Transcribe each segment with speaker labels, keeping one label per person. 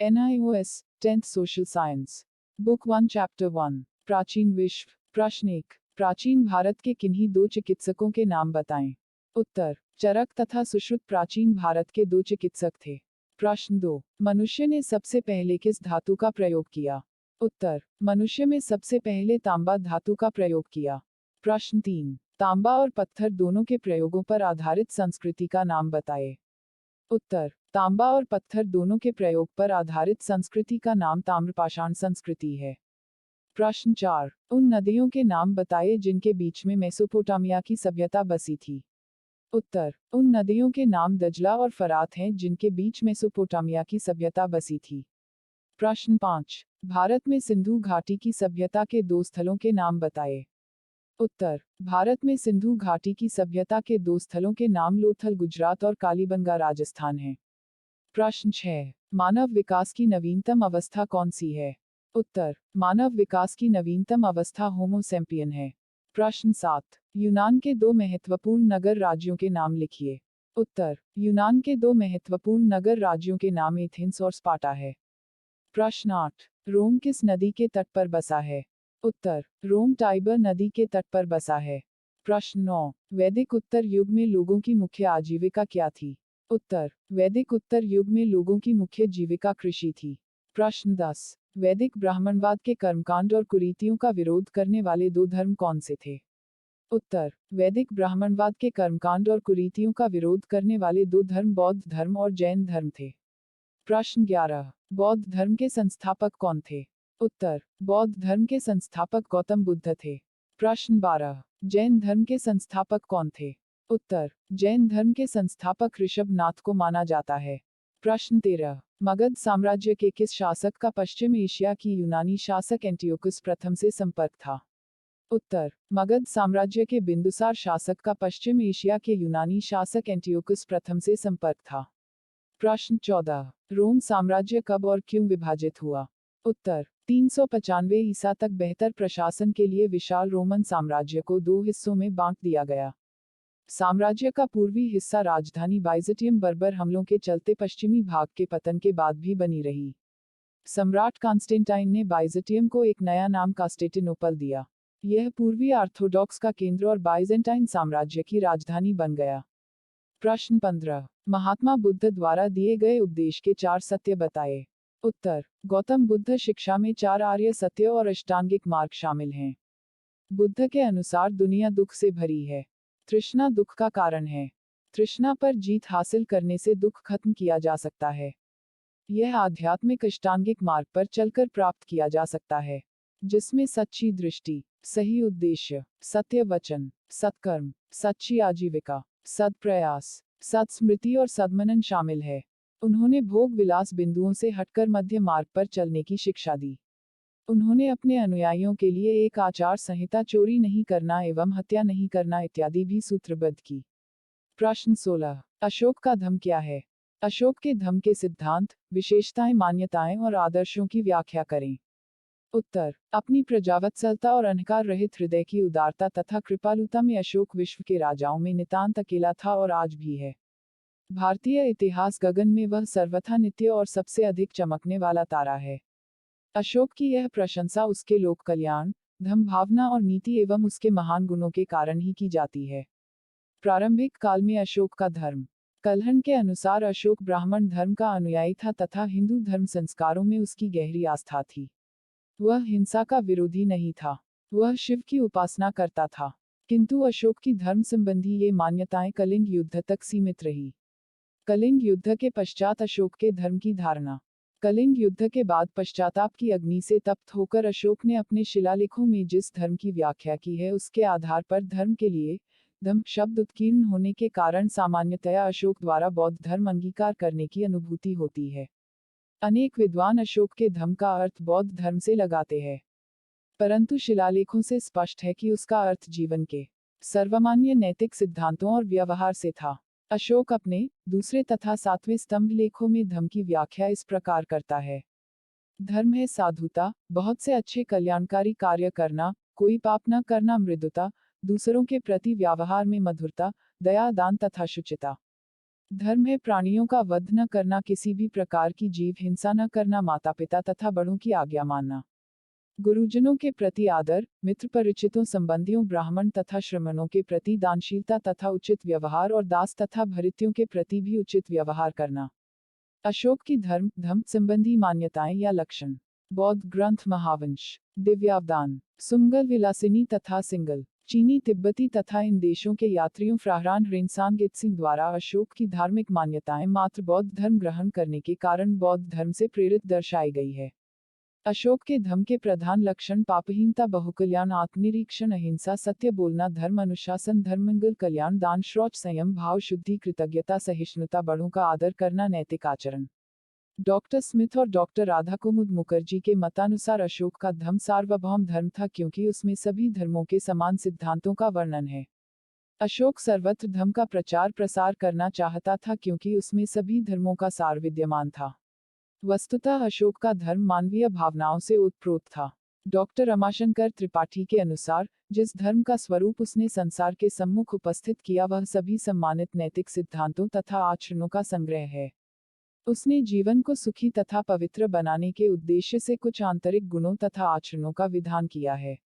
Speaker 1: NIOS 10th Social Science Book 1 Chapter 1 प्राचीन विश्व। प्रश्न 1, प्राचीन भारत के किन्हीं दो चिकित्सकों के नाम बताएं। उत्तर, चरक तथा सुश्रुत प्राचीन भारत के दो चिकित्सक थे। प्रश्न 2, मनुष्य ने सबसे पहले किस धातु का प्रयोग किया। उत्तर, मनुष्य में सबसे पहले तांबा धातु का प्रयोग किया। प्रश्न 3, तांबा और पत्थर दोनों के प्रयोगों पर आधारित संस्कृति का नाम बताएं। उत्तर, तांबा और पत्थर दोनों के प्रयोग पर आधारित संस्कृति का नाम ताम्रपाषाण संस्कृति है। प्रश्न 4, उन नदियों के नाम बताएं जिनके बीच में मेसोपोटामिया की सभ्यता बसी थी। उत्तर, उन नदियों के नाम दजला और फरात हैं जिनके बीच मेसोपोटामिया की सभ्यता बसी थी। प्रश्न 5, भारत में सिंधु घाटी की सभ्यता के दो स्थलों के नाम बताएं। उत्तर, भारत में सिंधु घाटी की सभ्यता के दो स्थलों के नाम लोथल गुजरात और कालीबंगा राजस्थान हैं। प्रश्न 6, मानव विकास की नवीनतम अवस्था कौन सी है। उत्तर, मानव विकास की नवीनतम अवस्था होमो सैपियन है। प्रश्न 7, यूनान के दो महत्वपूर्ण नगर राज्यों के नाम लिखिए। उत्तर, यूनान के दो महत्वपूर्ण नगर राज्यों के नाम एथेंस और स्पार्टा है। प्रश्न 8, रोम किस नदी के तट पर बसा है। उत्तर, रोम टाइबर नदी के तट पर बसा है। प्रश्न 9, वैदिक उत्तर युग में लोगों की मुख्य आजीविका क्या थी। उत्तर, वैदिक उत्तर युग में लोगों की मुख्य जीविका कृषि थी। प्रश्न 10, वैदिक ब्राह्मणवाद के कर्मकांड और कुरीतियों का विरोध करने वाले दो धर्म कौन से थे। उत्तर, वैदिक ब्राह्मणवाद के कर्मकांड और कुरीतियों का विरोध करने वाले दो धर्म बौद्ध धर्म और जैन धर्म थे। प्रश्न 11, बौद्ध धर्म के संस्थापक कौन थे। उत्तर, बौद्ध धर्म के संस्थापक गौतम बुद्ध थे। प्रश्न 12, जैन धर्म के संस्थापक कौन थे। उत्तर, जैन धर्म के संस्थापक ऋषभ नाथ को माना जाता है। प्रश्न 13, मगध साम्राज्य के किस शासक का पश्चिम एशिया की यूनानी शासक एंटियोकस प्रथम से संपर्क था। उत्तर, मगध साम्राज्य के बिंदुसार शासक का पश्चिम एशिया के यूनानी शासक एंटियोकस प्रथम से संपर्क था। प्रश्न 14, रोम साम्राज्य कब और क्यों विभाजित हुआ। उत्तर, 395 ईसा तक बेहतर प्रशासन के लिए विशाल रोमन साम्राज्य को दो हिस्सों में बांट दिया गया। साम्राज्य का पूर्वी हिस्सा राजधानी बाइजेंटियम बर्बर हमलों के चलते पश्चिमी भाग के पतन के बाद भी बनी रही। सम्राट कॉन्स्टेंटाइन ने बाइजेंटियम को एक नया नाम कांस्टेंटिनोपल दिया। यह पूर्वी ऑर्थोडॉक्स का केंद्र और बाइजेंटाइन साम्राज्य की राजधानी बन गया। प्रश्न 15, महात्मा बुद्ध द्वारा दिए गए उपदेश के 4 सत्य बताएं। उत्तर, गौतम बुद्ध शिक्षा में 4 आर्य सत्य और अष्टांगिक मार्ग शामिल हैं। बुद्ध के अनुसार दुनिया दुख से भरी है। तृष्णा दुख का कारण है। तृष्णा पर जीत हासिल करने से दुख खत्म किया जा सकता है। यह आध्यात्मिक अष्टांगिक मार्ग पर चलकर प्राप्त किया जा सकता है, जिसमें सच्ची दृष्टि, सही उद्देश्य, सत्य वचन, सत्कर्म, सच्ची आजीविका, सद्प्रयास, सत्स्मृति और सद्मनन शामिल है। उन्होंने भोग विलास बिंदुओं से हटकर मध्य मार्ग पर चलने की शिक्षा दी। उन्होंने अपने अनुयायियों के लिए एक आचार संहिता चोरी नहीं करना एवं हत्या नहीं करना इत्यादि भी सूत्रबद्ध की। प्रश्न 16, अशोक का धम्म क्या है। अशोक के धम्म के सिद्धांत, विशेषताएं, मान्यताएं और आदर्शों की व्याख्या करें। उत्तर, अपनी प्रजावत्सलता और अहंकार रहित हृदय की उदारता तथा कृपालुता में अशोक विश्व के राजाओं में नितांत अकेला था और आज भी है। भारतीय इतिहास गगन में वह सर्वथा नित्य और सबसे अधिक चमकने वाला तारा है। अशोक की यह प्रशंसा उसके लोक कल्याण, धर्म भावना और नीति एवं उसके महान गुणों के कारण ही की जाती है। प्रारंभिक काल में अशोक का धर्म। कल्हण के अनुसार अशोक ब्राह्मण धर्म का अनुयायी था तथा हिंदू धर्म संस्कारों में उसकी गहरी आस्था थी। वह हिंसा का विरोधी नहीं था। वह शिव की उपासना करता था। किंतु अशोक की धर्म संबंधी ये मान्यताएं कलिंग युद्ध तक सीमित रही। कलिंग युद्ध के पश्चात अशोक के धर्म की धारणा। कलिंग युद्ध के बाद पश्चाताप की अग्नि से तप्त होकर अशोक ने अपने शिलालेखों में जिस धर्म की व्याख्या की है उसके आधार पर धर्म के लिए धम्म शब्द उत्कीर्ण होने के कारण सामान्यतया अशोक द्वारा बौद्ध धर्म अंगीकार करने की अनुभूति होती है। अनेक विद्वान अशोक के धम्म का अर्थ बौद्ध धर्म से लगाते हैं, परंतु शिलालेखों से स्पष्ट है कि उसका अर्थ जीवन के सर्वमान्य नैतिक सिद्धांतों और व्यवहार से था। अशोक अपने दूसरे तथा 7वें स्तंभ लेखों में धम्म की व्याख्या इस प्रकार करता है। धर्म है साधुता, बहुत से अच्छे कल्याणकारी कार्य करना, कोई पाप न करना, मृदुता, दूसरों के प्रति व्यवहार में मधुरता, दया, दान तथा शुचिता। धर्म है प्राणियों का वध न करना, किसी भी प्रकार की जीव हिंसा न करना, माता पिता तथा बड़ों की आज्ञा मानना, गुरुजनों के प्रति आदर, मित्र परिचितों संबंधियों ब्राह्मण तथा श्रमणों के प्रति दानशीलता तथा उचित व्यवहार और दास तथा भृत्यों के प्रति भी उचित व्यवहार करना। अशोक की धर्म संबंधी मान्यताएं या लक्षण। बौद्ध ग्रंथ महावंश, दिव्यावदान, सुंगल विलासिनी तथा सिंगल, चीनी तिब्बती तथा इन देशों के यात्रियों फ्राहरान रेनसांग इत्सिंग द्वारा अशोक की धार्मिक मान्यताएं मात्र बौद्ध धर्म ग्रहण करने के कारण बौद्ध धर्म से प्रेरित दर्शाई गई है। अशोक के धर्म के प्रधान लक्षण पापहीनता, बहुकल्याण, आत्मनिरीक्षण, अहिंसा, सत्य बोलना, धर्म अनुशासन, धर्ममंगल, कल्याण, दान, शौच, संयम, भाव शुद्धि, कृतज्ञता, सहिष्णुता, बड़ों का आदर करना, नैतिक आचरण। डॉक्टर स्मिथ और डॉक्टर राधा कुमुद मुखर्जी के मतानुसार अशोक का धर्म सार्वभौम धर्म था क्योंकि उसमें सभी धर्मों के समान सिद्धांतों का वर्णन है। अशोक सर्वत्र धर्म का प्रचार प्रसार करना चाहता था क्योंकि उसमें सभी धर्मों का सार विद्यमान था। वस्तुतः अशोक का धर्म मानवीय भावनाओं से ओतप्रोत था। डॉक्टर रमाशंकर त्रिपाठी के अनुसार जिस धर्म का स्वरूप उसने संसार के सम्मुख उपस्थित किया वह सभी सम्मानित नैतिक सिद्धांतों तथा आचरणों का संग्रह है। उसने जीवन को सुखी तथा पवित्र बनाने के उद्देश्य से कुछ आंतरिक गुणों तथा आचरणों का विधान किया है।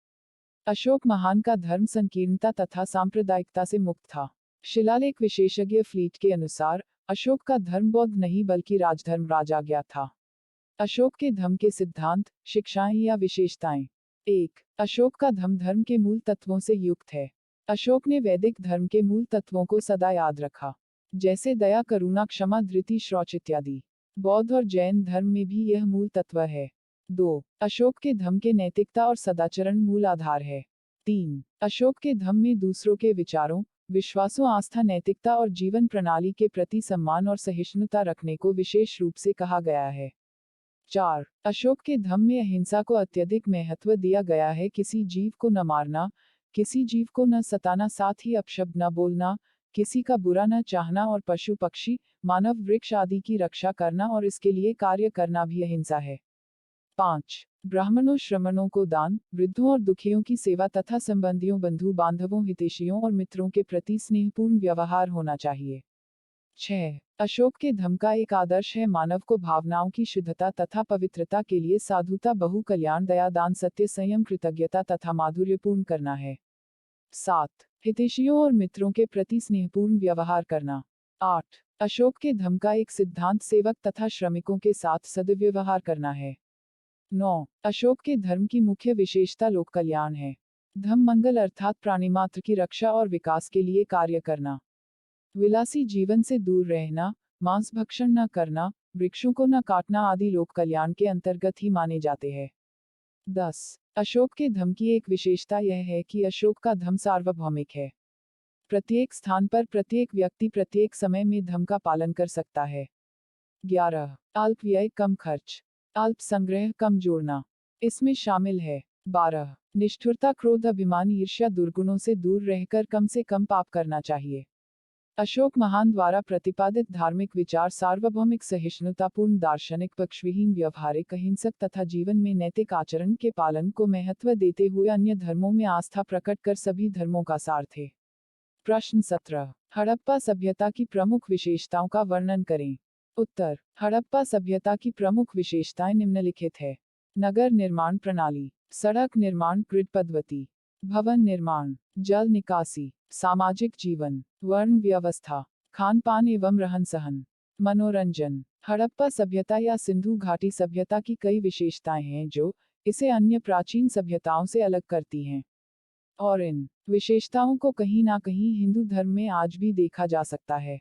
Speaker 1: अशोक महान का धर्म संकीर्णता तथा सांप्रदायिकता से मुक्त था। शिलालेख विशेषज्ञ फ्लीट के अनुसार अशोक का धर्म बौद्ध नहीं बल्कि राजधर्म राजाज्ञा था। अशोक के धर्म के सिद्धांत, शिक्षाएं या विशेषताएं। 1. अशोक का धर्म के मूल तत्वों से युक्त है। अशोक ने वैदिक धर्म के मूल तत्वों को सदा याद रखा, जैसे दया, करुणा, क्षमा, धृति, शौच इत्यादि। बौद्ध और जैन धर्म में भी यह मूल तत्व है। 2. अशोक के धर्म के नैतिकता और सदाचरण मूल आधार है। 3. अशोक के धर्म में दूसरों के विचारों, विश्वासों, आस्था, नैतिकता और जीवन प्रणाली के प्रति सम्मान और सहिष्णुता रखने को विशेष रूप से कहा गया है। 4. अशोक के धर्म में अहिंसा को अत्यधिक महत्व दिया गया है। किसी जीव को न मारना, किसी जीव को न सताना, साथ ही अपशब्द न बोलना, किसी का बुरा न चाहना और पशु पक्षी, मानव, वृक्ष आदि की रक्षा करना और इसके लिए कार्य करना भी अहिंसा है। 5. ब्राह्मणों, श्रमणों को दान, वृद्धों और दुखियों की सेवा तथा संबंधियों, बंधु बांधवों, हितैषियों और मित्रों के प्रति स्नेहपूर्ण व्यवहार होना चाहिए। 6. अशोक के धर्म का एक आदर्श है मानव को भावनाओं की शुद्धता तथा पवित्रता के लिए साधुता, बहुकल्याण, दया, दान, सत्य, संयम, कृतज्ञता तथा माधुर्यपूर्ण करना है। 7. हितैषियों और मित्रों के प्रति स्नेहपूर्ण व्यवहार करना। 8. अशोक के धर्म का एक सिद्धांत सेवक तथा श्रमिकों के साथ सद्व्यवहार करना है। 9. अशोक के धर्म की मुख्य विशेषता लोक कल्याण है। धर्म मंगल अर्थात प्राणिमात्र की रक्षा और विकास के लिए कार्य करना। विलासी जीवन से दूर रहना, मांस भक्षण न करना, वृक्षों को न काटना आदि लोक कल्याण के अंतर्गत ही माने जाते हैं। 10. अशोक के धर्म की एक विशेषता यह है कि अशोक का धर्म सार्वभौमिक है। प्रत्येक स्थान पर प्रत्येक व्यक्ति प्रत्येक समय में धर्म का पालन कर सकता है। 11. अल्प व्यय कम खर्च, अल्प संग्रह कम जोड़ना, इसमें शामिल है। 12. निष्ठुरता, क्रोध, अभिमान, ईर्ष्या, दुर्गुणों से दूर रहकर कम से कम पाप करना चाहिए। अशोक महान द्वारा प्रतिपादित धार्मिक विचार सार्वभौमिक, सहिष्णुतापूर्ण, दार्शनिक, पक्षविहीन, व्यवहारिक, अहिंसक तथा जीवन में नैतिक आचरण के पालन को महत्व देते हुए अन्य धर्मों में आस्था प्रकट कर सभी धर्मों का सार थे। प्रश्न 17. हड़प्पा सभ्यता की प्रमुख विशेषताओं का वर्णन करें। उत्तर. हड़प्पा सभ्यता की प्रमुख विशेषताएं निम्नलिखित है। नगर निर्माण प्रणाली, सड़क निर्माण, ग्रिड पद्धति, भवन निर्माण, जल निकासी, सामाजिक जीवन, वर्ण व्यवस्था, खान पान एवं रहन सहन, मनोरंजन। हड़प्पा सभ्यता या सिंधु घाटी सभ्यता की कई विशेषताएं हैं जो इसे अन्य प्राचीन सभ्यताओं से अलग करती हैं, और इन विशेषताओं को कहीं ना कहीं हिंदू धर्म में आज भी देखा जा सकता है।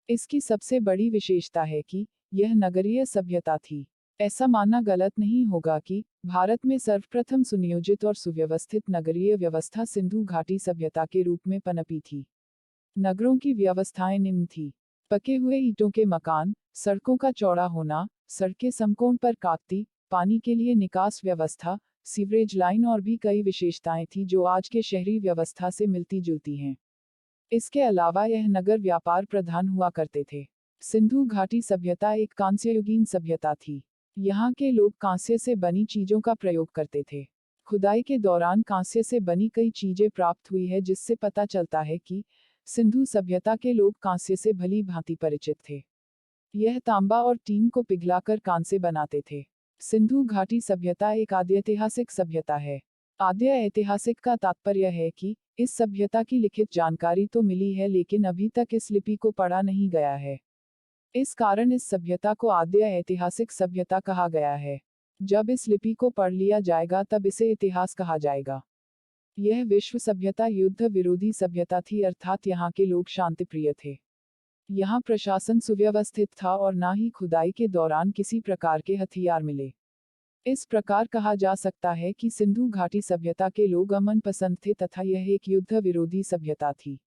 Speaker 1: इसकी सबसे बड़ी विशेषता है कि यह नगरीय सभ्यता थी। ऐसा मानना गलत नहीं होगा कि भारत में सर्वप्रथम सुनियोजित और सुव्यवस्थित नगरीय व्यवस्था सिंधु घाटी सभ्यता के रूप में पनपी थी। नगरों की व्यवस्थाएं निम्न थी। पके हुए ईंटों के मकान, सड़कों का चौड़ा होना, सड़कें समकोण पर काटती, पानी के लिए निकास व्यवस्था, सीवरेज लाइन और भी कई विशेषताएं थी जो आज के शहरी व्यवस्था से मिलती जुलती हैं। इसके अलावा यह नगर व्यापार प्रधान हुआ करते थे। सिंधु घाटी सभ्यता एक कांस्ययुगीन सभ्यता थी। यहाँ के लोग कांस्य से बनी चीजों का प्रयोग करते थे। खुदाई के दौरान कांस्य से बनी कई चीजें प्राप्त हुई है जिससे पता चलता है कि सिंधु सभ्यता के लोग कांस्य से भली भांति परिचित थे। यह तांबा और टीन को पिघलाकर कांस्य बनाते थे। सिंधु घाटी सभ्यता एक आद्य ऐतिहासिक सभ्यता है। आद्य ऐतिहासिक का तात्पर्य है कि इस सभ्यता की लिखित जानकारी तो मिली है लेकिन अभी तक इस लिपि को पढ़ा नहीं गया है। इस कारण इस सभ्यता को आद्य ऐतिहासिक सभ्यता कहा गया है। जब इस लिपि को पढ़ लिया जाएगा तब इसे इतिहास कहा जाएगा। यह विश्व सभ्यता युद्ध विरोधी सभ्यता थी, अर्थात यहाँ के लोग शांतिप्रिय थे। यहाँ प्रशासन सुव्यवस्थित था और ना ही खुदाई के दौरान किसी प्रकार के हथियार मिले। इस प्रकार कहा जा सकता है कि सिंधु घाटी सभ्यता के लोग अमन पसंद थे तथा यह एक युद्ध विरोधी सभ्यता थी।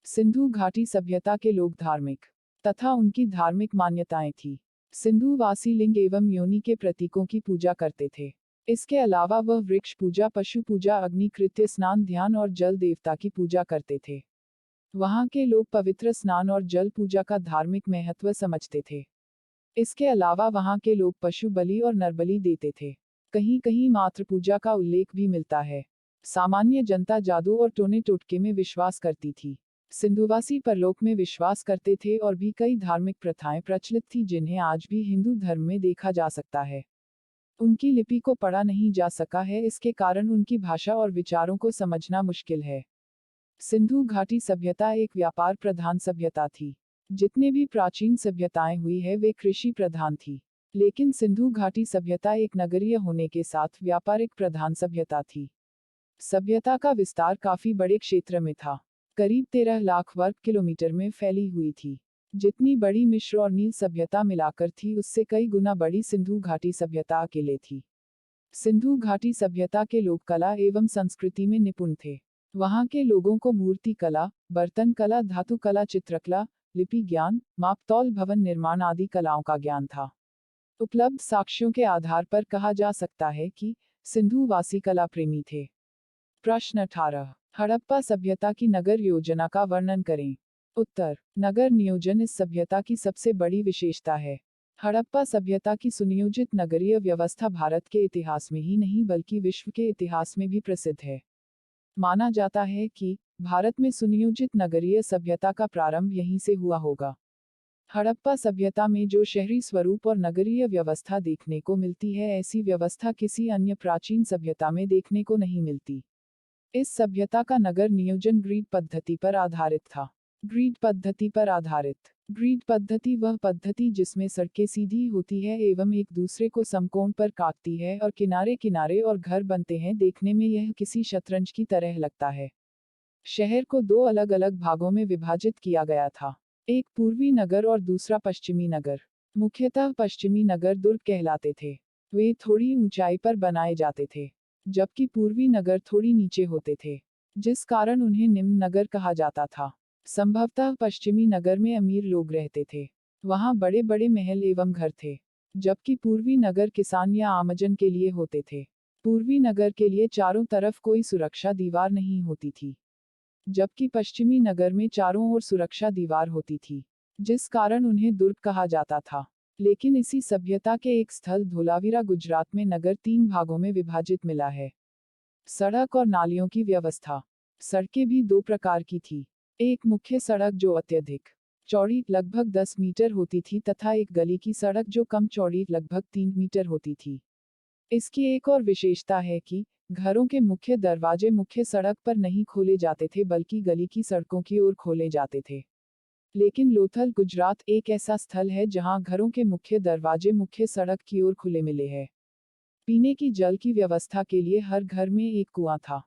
Speaker 1: सिंधु घाटी सभ्यता के लोग धार्मिक तथा उनकी धार्मिक मान्यताएं थी। सिंधुवासी लिंग एवं योनि के प्रतीकों की पूजा करते थे। इसके अलावा वह वृक्ष पूजा, पशु पूजा, अग्नि कृत्य, स्नान, ध्यान और जल देवता की पूजा करते थे। वहाँ के लोग पवित्र स्नान और जल पूजा का धार्मिक महत्व समझते थे। इसके अलावा वहाँ के लोग पशु बलि और नरबलि देते थे। कहीं कहीं मातृ पूजा का उल्लेख भी मिलता है। सामान्य जनता जादू और टोने टोटके में विश्वास करती थी। सिंधुवासी परलोक में विश्वास करते थे और भी कई धार्मिक प्रथाएं प्रचलित थी जिन्हें आज भी हिंदू धर्म में देखा जा सकता है। उनकी लिपि को पढ़ा नहीं जा सका है, इसके कारण उनकी भाषा और विचारों को समझना मुश्किल है। सिंधु घाटी सभ्यता एक व्यापार प्रधान सभ्यता थी। जितने भी प्राचीन सभ्यताएं हुई है वे कृषि प्रधान थी, लेकिन सिंधु घाटी सभ्यता एक नगरीय होने के साथ व्यापारिक प्रधान सभ्यता थी। सभ्यता का विस्तार काफी बड़े क्षेत्र में था, करीब 13 लाख वर्ग किलोमीटर में फैली हुई थी। जितनी बड़ी मिस्र और नील सभ्यता मिलाकर थी उससे कई गुना बड़ी सिंधु घाटी सभ्यता अकेले थी। सिंधु घाटी सभ्यता के लोग कला एवं संस्कृति में निपुण थे। वहाँ के लोगों को मूर्ति कला, बर्तन कला, धातु कला, चित्रकला, लिपि ज्ञान, मापतौल, भवन निर्माण आदि कलाओं का ज्ञान था। उपलब्ध साक्ष्यों के आधार पर कहा जा सकता है कि सिंधुवासी कला प्रेमी थे। प्रश्न 18, हड़प्पा सभ्यता की नगर योजना का वर्णन करें। उत्तर, नगर नियोजन इस सभ्यता की सबसे बड़ी विशेषता है। हड़प्पा सभ्यता की सुनियोजित नगरीय व्यवस्था भारत के इतिहास में ही नहीं बल्कि विश्व के इतिहास में भी प्रसिद्ध है। माना जाता है कि भारत में सुनियोजित नगरीय सभ्यता का प्रारंभ यहीं से हुआ होगा। हड़प्पा सभ्यता में जो शहरी स्वरूप और नगरीय व्यवस्था देखने को मिलती है, ऐसी व्यवस्था किसी अन्य प्राचीन सभ्यता में देखने को नहीं मिलती। इस सभ्यता का नगर नियोजन ग्रिड पद्धति पर आधारित था। ग्रिड पद्धति पर आधारित। ग्रिड पद्धति वह पद्धति जिसमें सड़कें सीधी होती है एवं एक दूसरे को समकोण पर काटती है और किनारे किनारे और घर बनते हैं। देखने में यह किसी शतरंज की तरह लगता है। शहर को दो अलग अलग भागों में विभाजित किया गया था, एक पूर्वी नगर और दूसरा पश्चिमी नगर। मुख्यतः पश्चिमी नगर दुर्ग कहलाते थे। वे थोड़ी ऊंचाई पर बनाए जाते थे, जबकि पूर्वी नगर थोड़ी नीचे होते थे, जिस कारण उन्हें निम्न नगर कहा जाता था। संभवतः पश्चिमी नगर में अमीर लोग रहते थे, वहां बड़े बड़े महल एवं घर थे, जबकि पूर्वी नगर किसान या आमजन के लिए होते थे। पूर्वी नगर के लिए चारों तरफ कोई सुरक्षा दीवार नहीं होती थी, जबकि पश्चिमी नगर में चारों ओर सुरक्षा दीवार होती थी, जिस कारण उन्हें दुर्ग कहा जाता था। लेकिन इसी सभ्यता के एक स्थल धोलावीरा गुजरात में नगर 3 भागों में विभाजित मिला है। सड़क और नालियों की व्यवस्था। सड़कें भी 2 प्रकार की थी, एक मुख्य सड़क जो अत्यधिक चौड़ी लगभग 10 मीटर होती थी तथा एक गली की सड़क जो कम चौड़ी लगभग 3 मीटर होती थी। इसकी एक और विशेषता है कि घरों के मुख्य दरवाजे मुख्य सड़क पर नहीं खोले जाते थे बल्कि गली की सड़कों की ओर खोले जाते थे। लेकिन लोथल गुजरात एक ऐसा स्थल है जहां घरों के मुख्य दरवाजे मुख्य सड़क की ओर खुले मिले हैं। पीने की जल की व्यवस्था के लिए हर घर में एक कुआं था।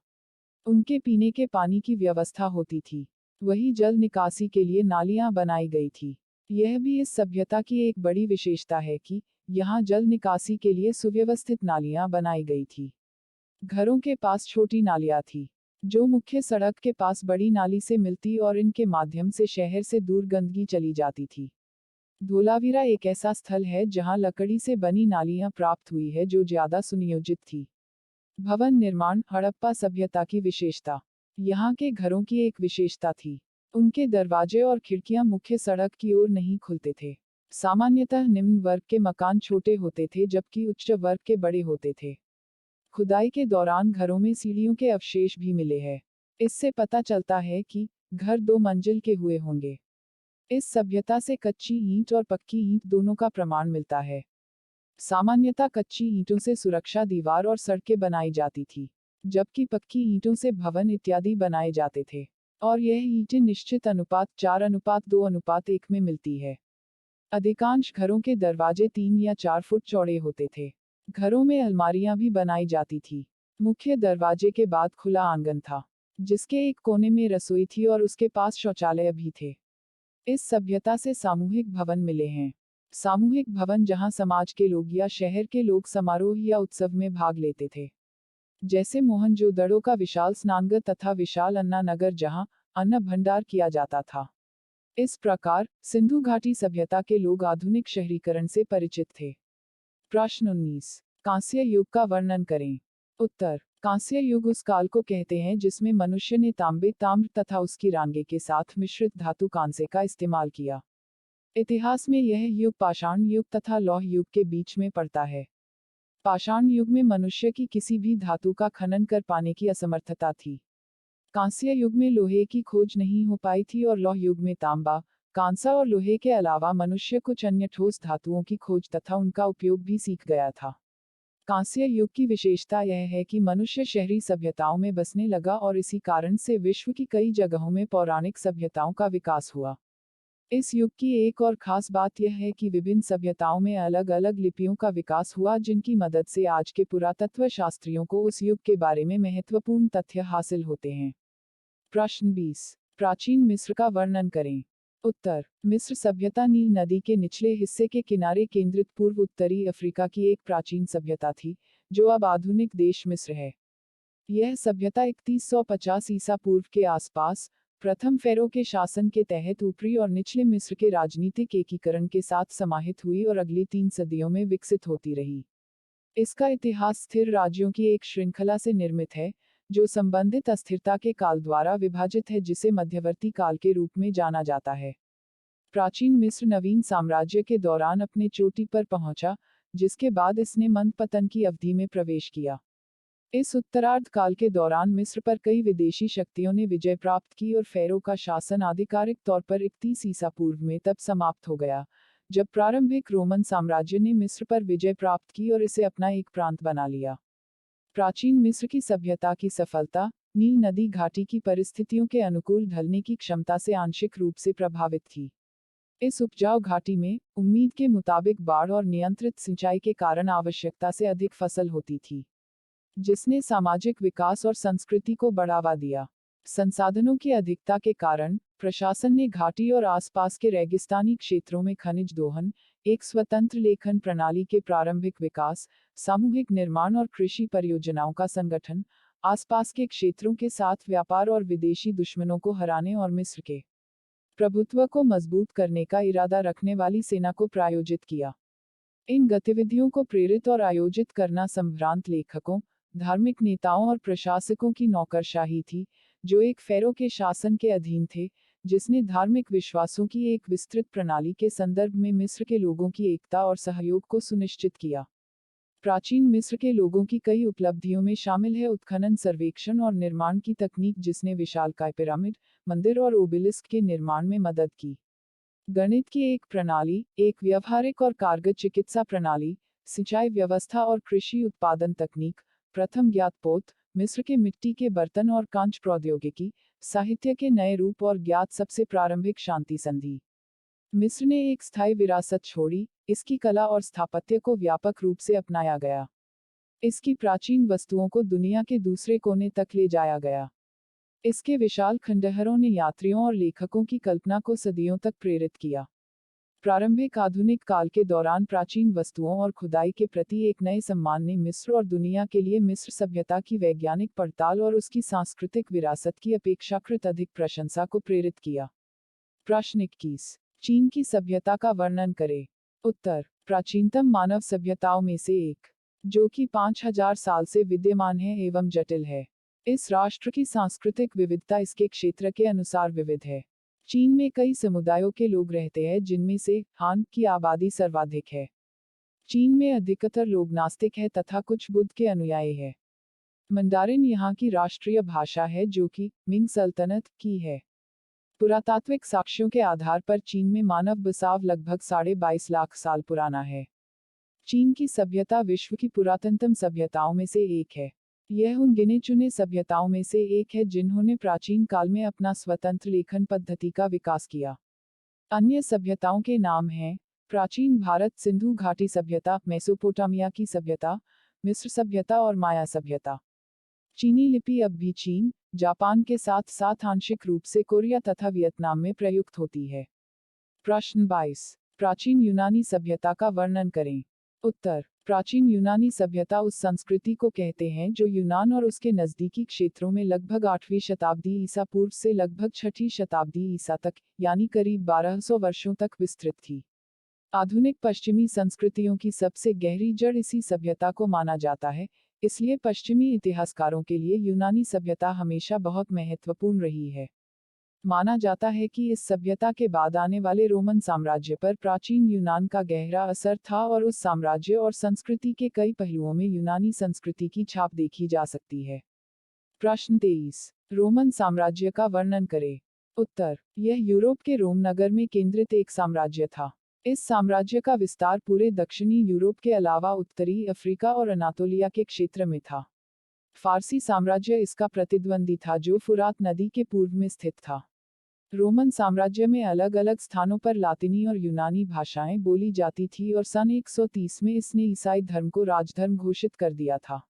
Speaker 1: उनके पीने के पानी की व्यवस्था होती थी। वही जल निकासी के लिए नालियां बनाई गई थी। यह भी इस सभ्यता की एक बड़ी विशेषता है कि यहाँ जल निकासी के लिए सुव्यवस्थित नालियां बनाई गई थी। घरों के पास छोटी नालियां थी, जो मुख्य सड़क के पास बड़ी नाली से मिलती और इनके माध्यम से शहर से दूर गंदगी चली जाती थी। धोलावीरा एक ऐसा स्थल है जहां लकड़ी से बनी नालियां प्राप्त हुई है जो ज्यादा सुनियोजित थी। भवन निर्माण। हड़प्पा सभ्यता की विशेषता। यहाँ के घरों की एक विशेषता थी, उनके दरवाजे और खिड़कियां मुख्य सड़क की ओर नहीं खुलते थे। सामान्यतः निम्न वर्ग के मकान छोटे होते थे जबकि उच्च वर्ग के बड़े होते थे। खुदाई के दौरान घरों में सीढ़ियों के अवशेष भी मिले हैं। इससे पता चलता है कि घर 2 मंजिल के हुए होंगे। इस सभ्यता से कच्ची ईंट और पक्की ईंट दोनों का प्रमाण मिलता है। सामान्यतः कच्ची ईंटों से सुरक्षा दीवार और सड़कें बनाई जाती थी, जबकि पक्की ईंटों से भवन इत्यादि बनाए जाते थे, और यह ईंटें निश्चित अनुपात 4:2:1 में मिलती है। अधिकांश घरों के दरवाजे 3 या 4 फुट चौड़े होते थे। घरों में अलमारियां भी बनाई जाती थी। मुख्य दरवाजे के बाद खुला आंगन था, जिसके एक कोने में रसोई थी और उसके पास शौचालय भी थे। इस सभ्यता से सामूहिक भवन मिले हैं। सामूहिक भवन जहां समाज के लोग या शहर के लोग समारोह या उत्सव में भाग लेते थे, जैसे मोहनजोदड़ो का विशाल स्नानघर तथा विशाल अन्ना नगर जहां अन्न भंडार किया जाता था। इस प्रकार सिंधु घाटी सभ्यता के लोग आधुनिक शहरीकरण से परिचित थे। प्रश्न 19, कांस्य युग का वर्णन करें। उत्तर, कांस्य युग उस काल को कहते हैं जिसमें मनुष्य ने तांबे, ताम्र तथा उसकी रांगे के साथ मिश्रित धातु कांस्य का इस्तेमाल किया। इतिहास में यह युग पाषाण युग तथा लौह युग के बीच में पड़ता है। पाषाण युग में मनुष्य की किसी भी धातु का खनन कर पाने की असमर्थता थी। कांस्य युग में लोहे की खोज नहीं हो पाई थी और लौह युग में तांबा, कांसा और लोहे के अलावा मनुष्य कुछ अन्य ठोस धातुओं की खोज तथा उनका उपयोग भी सीख गया था। कांस्य युग की विशेषता यह है कि मनुष्य शहरी सभ्यताओं में बसने लगा और इसी कारण से विश्व की कई जगहों में पौराणिक सभ्यताओं का विकास हुआ। इस युग की एक और खास बात यह है कि विभिन्न सभ्यताओं में अलग अलग लिपियों का विकास हुआ, जिनकी मदद से आज के पुरातत्व शास्त्रियों को उस युग के बारे में महत्वपूर्ण तथ्य हासिल होते हैं। प्रश्न 20, प्राचीन मिस्र का वर्णन करें। उत्तर, मिस्र सभ्यता नील नदी के निचले हिस्से के किनारे केंद्रित पूर्व उत्तरी अफ्रीका की एक प्राचीन सभ्यता थी, जो अब आधुनिक देश मिस्र है। यह सभ्यता 3150 ईसा पूर्व के आसपास प्रथम फेरो के शासन के तहत ऊपरी और निचले मिस्र के राजनीतिक एकीकरण के साथ समाहित हुई और अगली 3 सदियों में विकसित होती रही। इसका इतिहास स्थिर राज्यों की एक श्रृंखला से निर्मित है, जो संबंधित अस्थिरता के काल द्वारा विभाजित है, जिसे मध्यवर्ती काल के रूप में जाना जाता है। प्राचीन मिस्र नवीन साम्राज्य के दौरान अपने चोटी पर पहुंचा, जिसके बाद इसने मंद पतन की अवधि में प्रवेश किया। इस उत्तरार्ध काल के दौरान मिस्र पर कई विदेशी शक्तियों ने विजय प्राप्त की और फेरो का शासन आधिकारिक तौर पर 31 ईसा पूर्व में तब समाप्त हो गया, जब प्रारंभिक रोमन साम्राज्य ने मिस्र पर विजय प्राप्त की और इसे अपना एक प्रांत बना लिया। प्राचीन मिस्र की सभ्यता की सफलता नील नदी घाटी की परिस्थितियों के अनुकूल ढलने की क्षमता से आंशिक रूप से प्रभावित थी। इस उपजाऊ घाटी में उम्मीद के मुताबिक बाढ़ और नियंत्रित सिंचाई के कारण आवश्यकता से अधिक फसल होती थी, जिसने सामाजिक विकास और संस्कृति को बढ़ावा दिया। संसाधनों की अधिकता के कारण प्रशासन ने घाटी और आसपास के रेगिस्तानी क्षेत्रों में खनिज दोहन, एक स्वतंत्र लेखन प्रणाली के प्रारंभिक विकास, सामूहिक निर्माण और कृषि परियोजनाओं का संगठन, आसपास के क्षेत्रों के साथ व्यापार और विदेशी दुश्मनों को हराने और मिस्र के प्रभुत्व को मजबूत करने का इरादा रखने वाली सेना को प्रायोजित किया। इन गतिविधियों को प्रेरित और आयोजित करना संभ्रांत लेखकों, धार्मिक नेताओं और प्रशासकों की नौकरशाही थी, जो एक फेरो के शासन के अधीन थे, जिसने धार्मिक विश्वासों की एक विस्तृत प्रणाली के संदर्भ में मिस्र के लोगों की एकता और सहयोग को सुनिश्चित किया। प्राचीन मिस्र के लोगों की कई उपलब्धियों में शामिल है उत्खनन, सर्वेक्षण और निर्माण की तकनीक, जिसने विशालकाय पिरामिड, मंदिर और ओबेलिस्क के निर्माण में मदद की। गणित की एक प्रणाली, एक व्यवहारिक और कारगर चिकित्सा प्रणाली, सिंचाई व्यवस्था और कृषि उत्पादन तकनीक, प्रथम ज्ञात पोत, मिस्र के मिट्टी के बर्तन और कांच प्रौद्योगिकी, साहित्य के नए रूप और ज्ञात सबसे प्रारंभिक शांति संधि। मिस्र ने एक स्थायी विरासत छोड़ी, इसकी कला और स्थापत्य को व्यापक रूप से अपनाया गया। इसकी प्राचीन वस्तुओं को दुनिया के दूसरे कोने तक ले जाया गया। इसके विशाल खंडहरों ने यात्रियों और लेखकों की कल्पना को सदियों तक प्रेरित किया। प्रारंभिक आधुनिक काल के दौरान प्राचीन वस्तुओं और खुदाई के प्रति एक नए सम्मान ने मिस्र और दुनिया के लिए मिस्र सभ्यता की वैज्ञानिक पड़ताल और उसकी सांस्कृतिक विरासत की अपेक्षाकृत अधिक प्रशंसा को प्रेरित किया। प्रश्न 21, चीन की सभ्यता का वर्णन करें। उत्तर, प्राचीनतम मानव सभ्यताओं में से एक, जो कि 5000 साल से विद्यमान है एवं जटिल है। इस राष्ट्र की सांस्कृतिक विविधता इसके क्षेत्र के अनुसार विविध है। चीन में कई समुदायों के लोग रहते हैं, जिनमें से हान की आबादी सर्वाधिक है। चीन में अधिकतर लोग नास्तिक है तथा कुछ बुद्ध के अनुयायी है। मंडारिन यहाँ की राष्ट्रीय भाषा है, जो कि मिंग सल्तनत की है। पुरातात्विक साक्ष्यों के आधार पर चीन में मानव बसाव लगभग 22.5 लाख साल पुराना है। चीन की सभ्यता विश्व की पुरातनतम सभ्यताओं में से एक है। यह उन गिने चुने सभ्यताओं में से एक है जिन्होंने प्राचीन काल में अपना स्वतंत्र लेखन पद्धति का विकास किया। अन्य सभ्यताओं के नाम हैं प्राचीन भारत, सिंधु घाटी सभ्यता, मेसोपोटामिया की सभ्यता, मिस्र सभ्यता और माया सभ्यता। चीनी लिपि अब भी चीन, जापान के साथ साथ आंशिक रूप से कोरिया तथा वियतनाम में प्रयुक्त होती है। प्रश्न 22। प्राचीन यूनानी सभ्यता का वर्णन करें। उत्तर। प्राचीन यूनानी सभ्यता उस संस्कृति को कहते हैं जो यूनान और उसके नज़दीकी क्षेत्रों में लगभग 8वीं शताब्दी ईसा पूर्व से लगभग 6ठी शताब्दी ईसा तक, यानी करीब 1200 वर्षों तक विस्तृत थी। आधुनिक पश्चिमी संस्कृतियों की सबसे गहरी जड़ इसी सभ्यता को माना जाता है, इसलिए पश्चिमी इतिहासकारों के लिए यूनानी सभ्यता हमेशा बहुत महत्वपूर्ण रही है। माना जाता है कि इस सभ्यता के बाद आने वाले रोमन साम्राज्य पर प्राचीन यूनान का गहरा असर था और उस साम्राज्य और संस्कृति के कई पहलुओं में यूनानी संस्कृति की छाप देखी जा सकती है। प्रश्न 23। रोमन साम्राज्य का वर्णन करें। उत्तर। यह यूरोप के रोम नगर में केंद्रित एक साम्राज्य था। इस साम्राज्य का विस्तार पूरे दक्षिणी यूरोप के अलावा उत्तरी अफ्रीका और अनातोलिया के क्षेत्र में था। फारसी साम्राज्य इसका प्रतिद्वंदी था जो फुरात नदी के पूर्व में स्थित था। रोमन साम्राज्य में अलग अलग स्थानों पर लातिनी और यूनानी भाषाएं बोली जाती थी और सन 130 में इसने ईसाई धर्म को राजधर्म घोषित कर दिया था।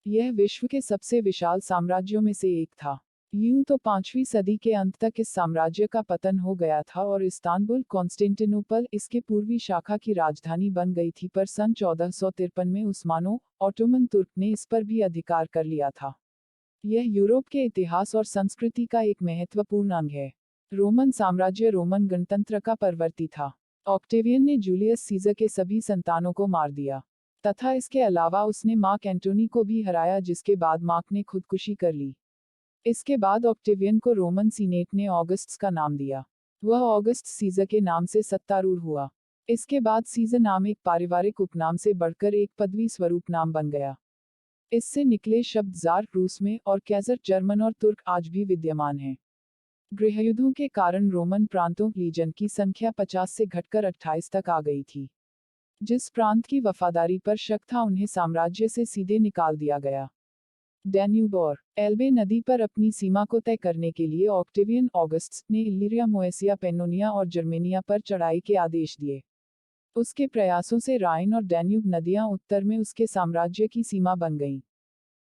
Speaker 1: यह विश्व के सबसे विशाल साम्राज्यों में से एक था। यूं तो 5वीं सदी के अंत तक इस साम्राज्य का पतन हो गया था और इस्तांबुल, कॉन्स्टेंटिनोपल इसके पूर्वी शाखा की राजधानी बन गई थी, पर सन 1453 में उस्मानों, ऑटोमन तुर्क ने इस पर भी अधिकार कर लिया था। यह यूरोप के इतिहास और संस्कृति का एक महत्वपूर्ण अंग है। रोमन साम्राज्य रोमन गणतंत्र का परवर्ती था। ऑक्टेवियन ने जूलियस सीजर के सभी संतानों को मार दिया तथा इसके अलावा उसने मार्क एंटोनी को भी हराया, जिसके बाद मार्क ने खुदकुशी कर ली। इसके बाद ऑक्टेवियन को रोमन सीनेट ने ऑगस्टस का नाम दिया। वह ऑगस्ट सीजर के नाम से सत्तारूढ़ हुआ। इसके बाद सीजर नाम एक पारिवारिक उपनाम से बढ़कर एक पदवी स्वरूप नाम बन गया। इससे निकले शब्द ज़ार रूस में और कैज़र जर्मन और तुर्क आज भी विद्यमान हैं। गृहयुद्धों के कारण रोमन प्रांतों लीजन की संख्या 50 से घटकर 28 तक आ गई थी। जिस प्रांत की वफादारी पर शक था उन्हें साम्राज्य से सीधे निकाल दिया गया। डैन्यूब और एल्बे नदी पर अपनी सीमा को तय करने के लिए ऑक्टेवियन ऑगस्टस ने इलिरिया, मोएसिया, पेनोनिया और जर्मेनिया पर चढ़ाई के आदेश दिए। उसके प्रयासों से राइन और डैन्यूब नदियां उत्तर में उसके साम्राज्य की सीमा बन गईं।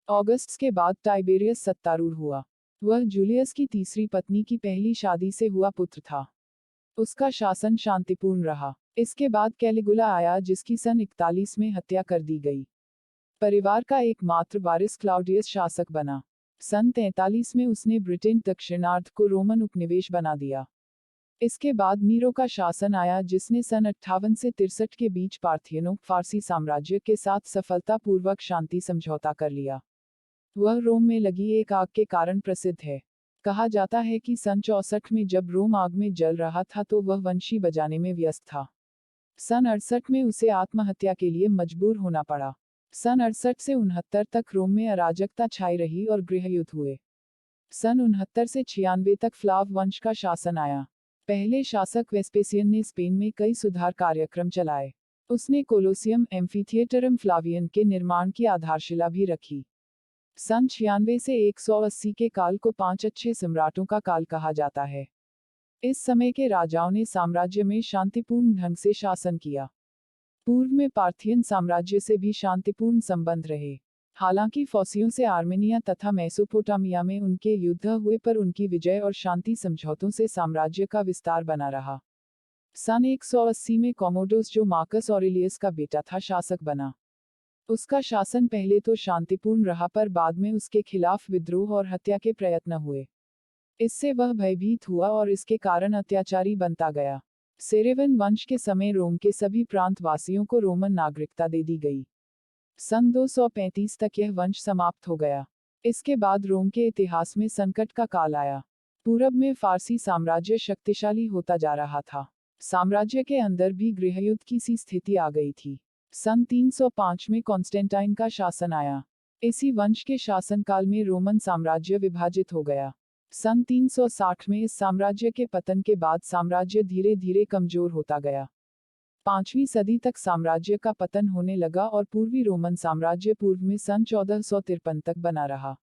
Speaker 1: ऑगस्टस के बाद टाइबेरियस सत्तारूढ़ हुआ। वह जूलियस की तीसरी पत्नी की पहली शादी से हुआ पुत्र था। उसका शासन शांतिपूर्ण रहा। इसके बाद कैलिगुला आया, जिसकी सन 41 में हत्या कर दी गई। परिवार का एकमात्र वारिस क्लाउडियस शासक बना। सन 43 में उसने ब्रिटेन दक्षिणार्ध को रोमन उपनिवेश बना दिया। इसके बाद नीरो का शासन आया, जिसने सन 58 से 63 के बीच पार्थियनों फारसी साम्राज्य के साथ सफलतापूर्वक शांति समझौता कर लिया। वह रोम में लगी एक आग के कारण प्रसिद्ध है। कहा जाता है कि सन 64 में जब रोम आग में जल रहा था तो वह वंशी बजाने में व्यस्त था। सन 68 में उसे आत्महत्या के लिए मजबूर होना पड़ा। सन 68 से 69 तक रोम में अराजकता छाई रही और गृहयुद्ध हुए। सन 69 से 96 तक फ्लाव वंश का शासन आया। पहले शासक वेस्पेसियन ने स्पेन में कई सुधार कार्यक्रम चलाए। उसने कोलोसियम, एम्फीथिएटरम फ्लावियन के निर्माण की आधारशिला भी रखी। सन 96 से 180 के काल को 5 अच्छे सम्राटों का काल कहा जाता है। इस समय के राजाओं ने साम्राज्य में शांतिपूर्ण ढंग से शासन किया। पूर्व में पार्थियन साम्राज्य से भी शांतिपूर्ण संबंध रहे। हालांकि फॉसियों से आर्मेनिया तथा मेसोपोटामिया में उनके युद्ध हुए, पर उनकी विजय और शांति समझौतों से साम्राज्य का विस्तार बना रहा। सन 180 में कॉमोडोस, जो मार्कस ऑरेलियस का बेटा था, शासक बना। उसका शासन पहले तो शांतिपूर्ण रहा, पर बाद में उसके खिलाफ विद्रोह और हत्या के प्रयत्न हुए। इससे वह भयभीत हुआ और इसके कारण अत्याचारी बनता गया। सेरेवन वंश के समय रोम के सभी प्रांत वासियों को रोमन नागरिकता दे दी गई। सन 235 तक यह वंश समाप्त हो गया। इसके बाद रोम के इतिहास में संकट का काल आया। पूरब में फारसी साम्राज्य शक्तिशाली होता जा रहा था। साम्राज्य के अंदर भी गृहयुद्ध की सी स्थिति आ गई थी। सन 305 में कॉन्स्टेंटाइन का शासन आया। इसी वंश के शासनकाल में रोमन साम्राज्य विभाजित हो गया। सन 360 में इस साम्राज्य के पतन के बाद साम्राज्य धीरे धीरे कमजोर होता गया। 5वीं सदी तक साम्राज्य का पतन होने लगा और पूर्वी रोमन साम्राज्य पूर्व में सन 1453 तक बना रहा।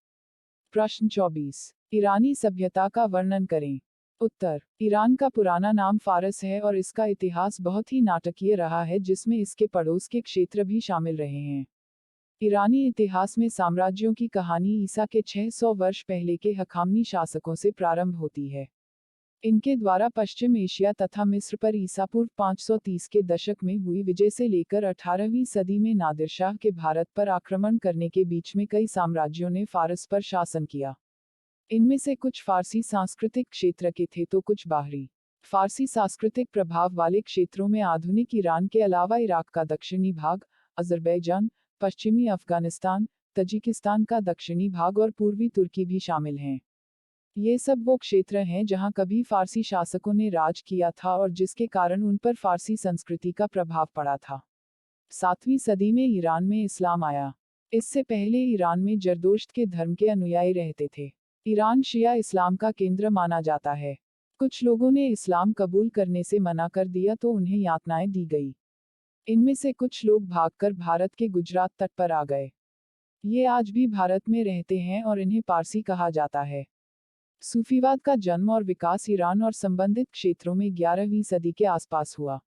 Speaker 1: प्रश्न 24। ईरानी सभ्यता का वर्णन करें। उत्तर। ईरान का पुराना नाम फारस है और इसका इतिहास बहुत ही नाटकीय रहा है, जिसमें इसके पड़ोस के क्षेत्र भी शामिल रहे हैं। ईरानी इतिहास में साम्राज्यों की कहानी ईसा के 600 वर्ष पहले के हखामनी शासकों से प्रारंभ होती है। इनके द्वारा पश्चिम एशिया तथा मिस्र पर ईसा पूर्व 530 के दशक में हुई विजय से लेकर 18वीं सदी में नादिर शाह के भारत पर आक्रमण करने के बीच में कई साम्राज्यों ने फारस पर शासन किया। इनमें से कुछ फारसी सांस्कृतिक क्षेत्र के थे तो कुछ बाहरी। फारसी सांस्कृतिक प्रभाव वाले क्षेत्रों में आधुनिक ईरान के अलावा इराक का दक्षिणी भाग, अजरबैजान, पश्चिमी अफगानिस्तान, तजिकिस्तान का दक्षिणी भाग और पूर्वी तुर्की भी शामिल हैं। ये सब वो क्षेत्र हैं जहां कभी फारसी शासकों ने राज किया था और जिसके कारण उन पर फारसी संस्कृति का प्रभाव पड़ा था। 7वीं सदी में ईरान में इस्लाम आया। इससे पहले ईरान में जरदोश्त के धर्म के अनुयायी रहते थे। ईरान शिया इस्लाम का केंद्र माना जाता है। कुछ लोगों ने इस्लाम कबूल करने से मना कर दिया तो उन्हें यातनाएं दी गई। इनमें से कुछ लोग भागकर भारत के गुजरात तट पर आ गए। ये आज भी भारत में रहते हैं और इन्हें पारसी कहा जाता है। सूफीवाद का जन्म और विकास ईरान और संबंधित क्षेत्रों में 11वीं सदी के आसपास हुआ।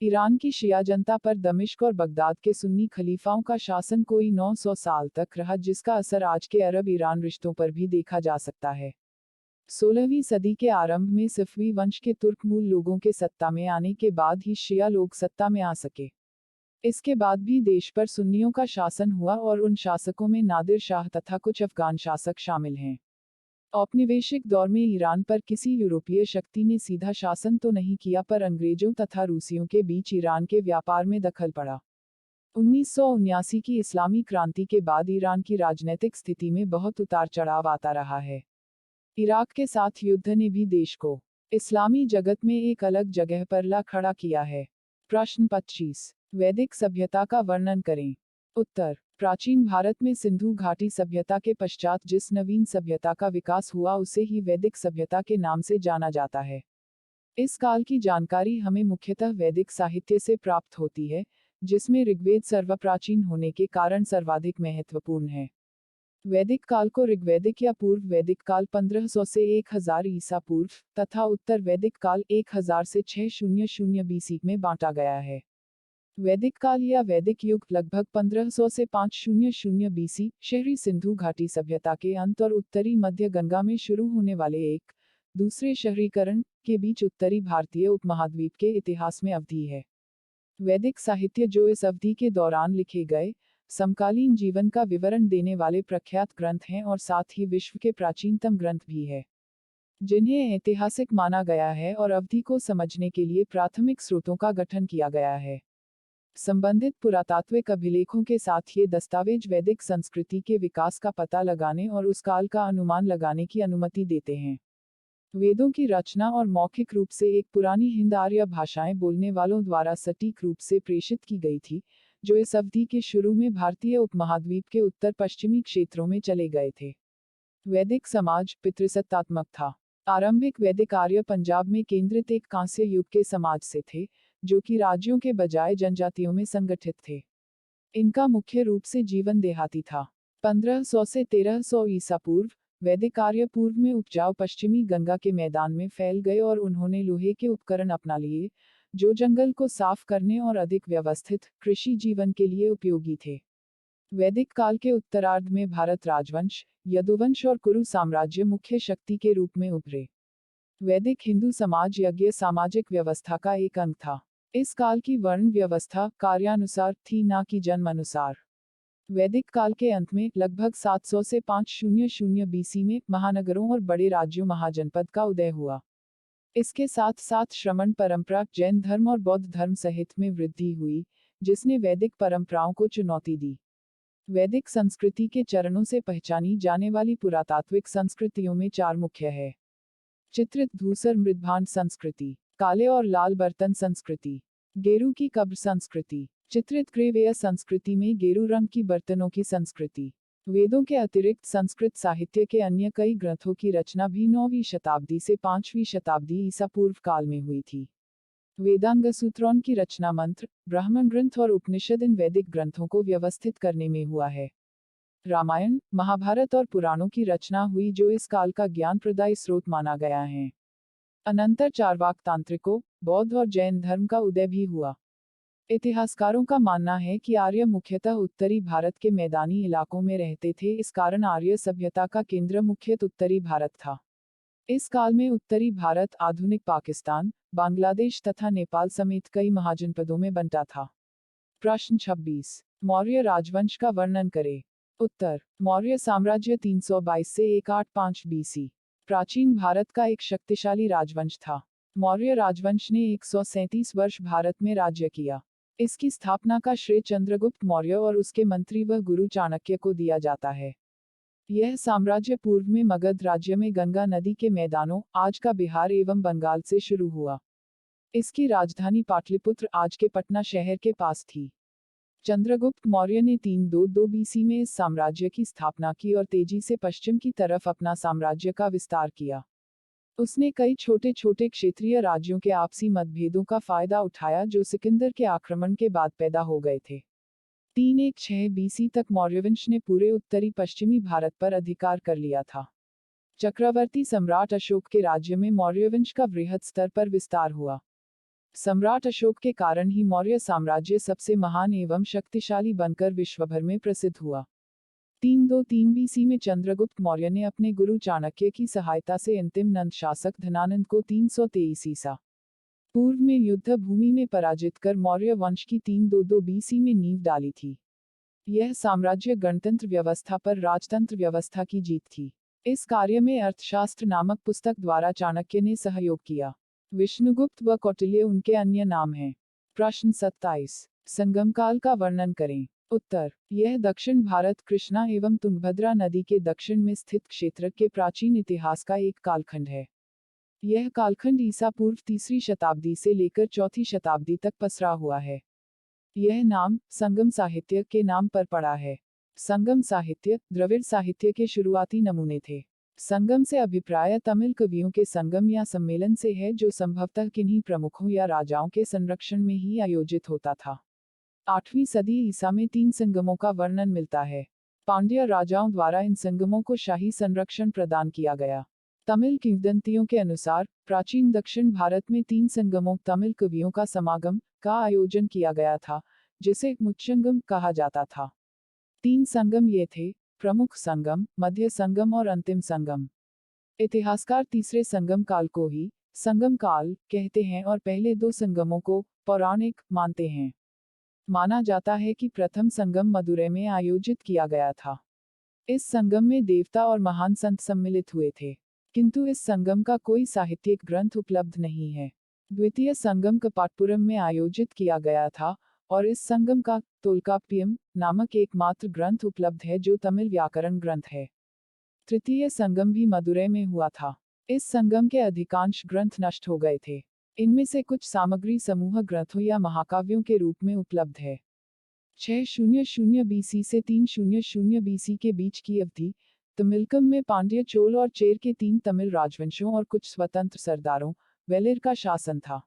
Speaker 1: ईरान की शिया जनता पर दमिश्क और बगदाद के सुन्नी खलीफाओं का शासन कोई 900 साल तक रहा, जिसका असर आज के अरब ईरान रिश्तों पर भी देखा जा सकता है। 16वीं सदी के आरंभ में सफवी वंश के तुर्क मूल लोगों के सत्ता में आने के बाद ही शिया लोग सत्ता में आ सके। इसके बाद भी देश पर सुन्नियों का शासन हुआ और उन शासकों में नादिर शाह तथा कुछ अफगान शासक शामिल हैं। औपनिवेशिक दौर में ईरान पर किसी यूरोपीय शक्ति ने सीधा शासन तो नहीं किया, पर अंग्रेजों तथा रूसियों के बीच ईरान के व्यापार में दखल पड़ा। 1979 की इस्लामी क्रांति के बाद ईरान की राजनीतिक स्थिति में बहुत उतार चढ़ाव आता रहा है। इराक के साथ युद्ध ने भी देश को इस्लामी जगत में एक अलग जगह पर ला खड़ा किया है। प्रश्न 25। वैदिक सभ्यता का वर्णन करें। उत्तर। प्राचीन भारत में सिंधु घाटी सभ्यता के पश्चात जिस नवीन सभ्यता का विकास हुआ उसे ही वैदिक सभ्यता के नाम से जाना जाता है। इस काल की जानकारी हमें मुख्यतः वैदिक साहित्य से प्राप्त होती है, जिसमें ऋग्वेद सर्वप्राचीन होने के कारण सर्वाधिक महत्वपूर्ण है। वैदिक काल को ऋग्वैदिक या पूर्व वैदिक काल 1500 से 1000 ईसा पूर्व तथा उत्तर वैदिक काल 1000 से 600 बीसी में बांटा गया है। वैदिक काल या वैदिक युग लगभग 1500 से 500 बीसी शहरी सिंधु घाटी सभ्यता के अंत और उत्तरी मध्य गंगा में शुरू होने वाले एक दूसरे शहरीकरण के बीच उत्तरी भारतीय उपमहाद्वीप के इतिहास में अवधि है। वैदिक साहित्य जो इस अवधि के दौरान लिखे गए समकालीन जीवन का विवरण देने वाले प्रख्यात ग्रंथ हैं और साथ ही विश्व के प्राचीनतम ग्रंथ भी है, जिन्हें ऐतिहासिक माना गया है और अवधि को समझने के लिए प्राथमिक स्रोतों का गठन किया गया है। संबंधित पुरातात्विक अभिलेखों के साथ ये दस्तावेज वैदिक संस्कृति के विकास का पता लगाने और उस काल का अनुमान लगाने की अनुमति देते हैं। वेदों की रचना और मौखिक रूप से एक पुरानी हिंद आर्य भाषाएं बोलने वालों द्वारा सटीक रूप से प्रेषित की गई थी, जो इस अवधि के शुरू में भारतीय उपमहाद्वीप के उत्तर पश्चिमी क्षेत्रों में चले गए थे। वैदिक समाज पितृसत्तात्मक था। आरंभिक वैदिक आर्य पंजाब में केंद्रित एक कांस्य युग के समाज से थे, जो कि राज्यों के बजाय जनजातियों में संगठित थे। इनका मुख्य रूप से जीवन देहाती था। 1500 से 1300 ईसा पूर्व वैदिक आर्य पूर्व में उपजाऊ पश्चिमी गंगा के मैदान में फैल गए और उन्होंने लोहे के उपकरण अपना लिए, जो जंगल को साफ करने और अधिक व्यवस्थित कृषि जीवन के लिए उपयोगी थे। वैदिक काल के उत्तरार्ध में भारत राजवंश, यदुवंश और कुरु साम्राज्य मुख्य शक्ति के रूप में उभरे। वैदिक हिंदू समाज यज्ञ सामाजिक व्यवस्था का एक अंग था। इस काल की वर्ण व्यवस्था कार्यानुसार थी, ना कि जन्म अनुसार। वैदिक काल के अंत में लगभग 700 से 500 बीसी में महानगरों और बड़े राज्यों महाजनपद का उदय हुआ। इसके साथ साथ श्रमण परंपरा, जैन धर्म और बौद्ध धर्म सहित में वृद्धि हुई, जिसने वैदिक परंपराओं को चुनौती दी। वैदिक संस्कृति के चरणों से पहचानी जाने वाली पुरातात्विक संस्कृतियों में 4 मुख्य है। चित्रित धूसर मृदभांड संस्कृति, काले और लाल बर्तन संस्कृति, गेरू की कब्र संस्कृति। चित्रित ग्रेवेय संस्कृति में गेरू रंग की बर्तनों की संस्कृति। वेदों के अतिरिक्त संस्कृत साहित्य के अन्य कई ग्रंथों की रचना भी 9वीं शताब्दी से 5वीं शताब्दी ईसा पूर्व काल में हुई थी। वेदांग सूत्रों की रचना मंत्र, ब्राह्मण ग्रंथ और उपनिषद इन वैदिक ग्रंथों को व्यवस्थित करने में हुआ है। रामायण, महाभारत और पुराणों की रचना हुई जो इस काल का ज्ञान प्रदायी स्रोत माना गया है। अनंतर चारवाक तांत्रिकों, बौद्ध और जैन धर्म का उदय भी हुआ। इतिहासकारों का मानना है कि आर्य मुख्यतः उत्तरी भारत के मैदानी इलाकों में रहते थे, इस कारण आर्य सभ्यता का केंद्र मुख्यतः उत्तरी भारत था। इस काल में उत्तरी भारत आधुनिक पाकिस्तान, बांग्लादेश तथा नेपाल समेत कई महाजनपदों में बंटा था। प्रश्न 26। मौर्य राजवंश का वर्णन करें। उत्तर, मौर्य साम्राज्य 322 से 185 बीसी प्राचीन भारत का एक शक्तिशाली राजवंश था। मौर्य राजवंश ने 137 वर्ष भारत में राज्य किया। इसकी स्थापना का श्रेय चंद्रगुप्त मौर्य और उसके मंत्री व गुरु चाणक्य को दिया जाता है। यह साम्राज्य पूर्व में मगध राज्य में गंगा नदी के मैदानों, आज का बिहार एवं बंगाल से शुरू हुआ। इसकी राजधानी पाटलिपुत्र, आज के पटना शहर के पास थी। चंद्रगुप्त मौर्य ने 322 बीसी में इस साम्राज्य की स्थापना की और तेजी से पश्चिम की तरफ अपना साम्राज्य का विस्तार किया। उसने कई छोटे छोटे क्षेत्रीय राज्यों के आपसी मतभेदों का फायदा उठाया जो सिकंदर के आक्रमण के बाद पैदा हो गए थे। 316 बीसी तक मौर्यवंश ने पूरे उत्तरी पश्चिमी भारत पर अधिकार कर लिया था। चक्रवर्ती सम्राट अशोक के राज्य में मौर्यवंश का वृहद स्तर पर विस्तार हुआ। सम्राट अशोक के कारण ही मौर्य साम्राज्य सबसे महान एवं शक्तिशाली बनकर विश्वभर में प्रसिद्ध हुआ। 323 बीसी में चंद्रगुप्त मौर्य ने अपने गुरु चाणक्य की सहायता से अंतिम नंद शासक धनानंद को 323 ईसा पूर्व में युद्ध भूमि में पराजित कर मौर्य वंश की 322 बीसी में नींव डाली थी। यह साम्राज्य गणतंत्र व्यवस्था पर राजतंत्र व्यवस्था की जीत थी। इस कार्य में अर्थशास्त्र नामक पुस्तक द्वारा चाणक्य ने सहयोग किया। विष्णुगुप्त व कौटिल्य उनके अन्य नाम हैं। प्रश्न 27। संगम काल का वर्णन करें। उत्तर, यह दक्षिण भारत कृष्णा एवं तुंगभद्रा नदी के दक्षिण में स्थित क्षेत्र के प्राचीन इतिहास का एक कालखंड है। यह कालखंड ईसा पूर्व 3री शताब्दी से लेकर 4वीं शताब्दी तक पसरा हुआ है। यह नाम संगम साहित्य के नाम पर पड़ा है। संगम साहित्य द्रविड़ साहित्य के शुरुआती नमूने थे। संगम से अभिप्राय तमिल कवियों के संगम या सम्मेलन से है जो संभवतः किन्हीं प्रमुखों या राजाओं के संरक्षण में ही आयोजित होता था। 8वीं सदी ईसा में 3 संगमों का वर्णन मिलता है। पांड्य राजाओं द्वारा इन संगमों को शाही संरक्षण प्रदान किया गया। तमिल किंवदंतियों के अनुसार प्राचीन दक्षिण भारत में 3 संगमों तमिल कवियों का समागम का आयोजन किया गया था, जिसे मुच्चंगम कहा जाता था। 3 संगम ये थे: प्रमुख संगम, मध्य संगम और अंतिम संगम। इतिहासकार तीसरे संगम काल को ही संगम काल कहते हैं और पहले 2 संगमों को पौराणिक मानते हैं। माना जाता है कि प्रथम संगम मदुरै में आयोजित किया गया था। इस संगम में देवता और महान संत सम्मिलित हुए थे, किंतु इस संगम का कोई साहित्यिक ग्रंथ उपलब्ध नहीं है। द्वितीय संगम कपाटपुरम में आयोजित किया गया था और इस संगम का तोल्काप्पियम नामक एकमात्र ग्रंथ उपलब्ध है जो तमिल व्याकरण ग्रंथ है। तृतीय संगम भी मदुरै में हुआ था। इस संगम के अधिकांश ग्रंथ नष्ट हो गए थे। इनमें से कुछ सामग्री समूह ग्रंथों या महाकाव्यों के रूप में उपलब्ध है। 600 बीसी से 300 बीसी के बीच की अवधि तमिलकम में पांड्य, चोल और चेर के 3 तमिल राजवंशों और कुछ स्वतंत्र सरदारों वेलिर का शासन था।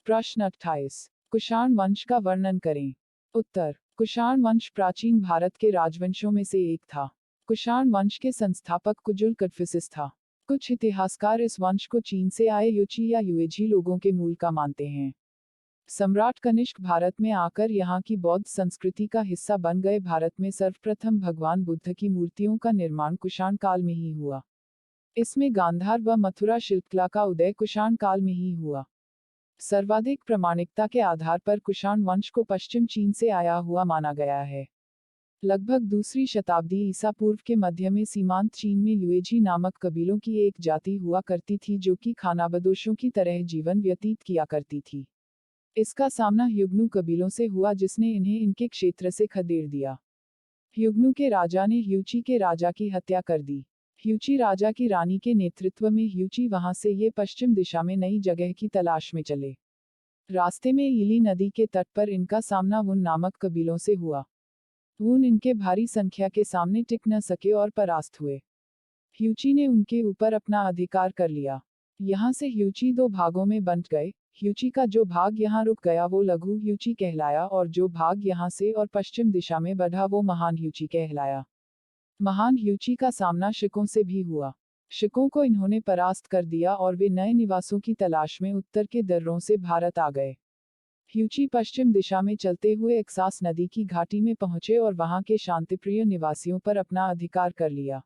Speaker 1: प्रश्न 28। कुषाण वंश का वर्णन करें। उत्तर, कुषाण वंश प्राचीन भारत के राजवंशों में से एक था। कुषाण वंश के संस्थापक कुजुल कदफिसिस था। कुछ इतिहासकार इस वंश को चीन से आए युची या युएझी लोगों के मूल का मानते हैं। सम्राट कनिष्क भारत में आकर यहाँ की बौद्ध संस्कृति का हिस्सा बन गए। भारत में सर्वप्रथम भगवान बुद्ध की मूर्तियों का निर्माण कुषाण काल में ही हुआ। इसमें गांधार व मथुरा शिल्पकला का उदय कुषाण काल में ही हुआ। सर्वाधिक प्रामाणिकता के आधार पर कुषाण वंश को पश्चिम चीन से आया हुआ माना गया है। लगभग 2री शताब्दी ईसा पूर्व के मध्य में सीमांत चीन में युएझी नामक कबीलों की एक जाति हुआ करती थी जो कि खानाबदोशों की तरह जीवन व्यतीत किया करती थी। इसका सामना ह्युग्नु कबीलों से हुआ जिसने इन्हें इनके क्षेत्र से खदेड़ दिया। ह्युग्नु के राजा ने ह्यूची के राजा की हत्या कर दी। ह्यूची राजा की रानी के नेतृत्व में ह्यूची वहां से ये पश्चिम दिशा में नई जगह की तलाश में चले। रास्ते में ईली नदी के तट पर इनका सामना वुन नामक कबीलों से हुआ। हून इनके भारी संख्या के सामने टिक न सके और परास्त हुए। ह्यूची ने उनके ऊपर अपना अधिकार कर लिया। यहाँ से ह्यूची दो भागों में बंट गए। ह्यूची का जो भाग यहाँ रुक गया वो लघु ह्यूची कहलाया और जो भाग यहाँ से और पश्चिम दिशा में बढ़ा वो महान ह्यूची कहलाया। महान ह्यूची का सामना शिकों से भी हुआ। शिकों को इन्होंने परास्त कर दिया और वे नए निवासों की तलाश में उत्तर के दर्रों से भारत आ गए। ह्यूची पश्चिम दिशा में चलते हुए एक्सास नदी की घाटी में पहुंचे और वहां के शांतिप्रिय निवासियों पर अपना अधिकार कर लिया।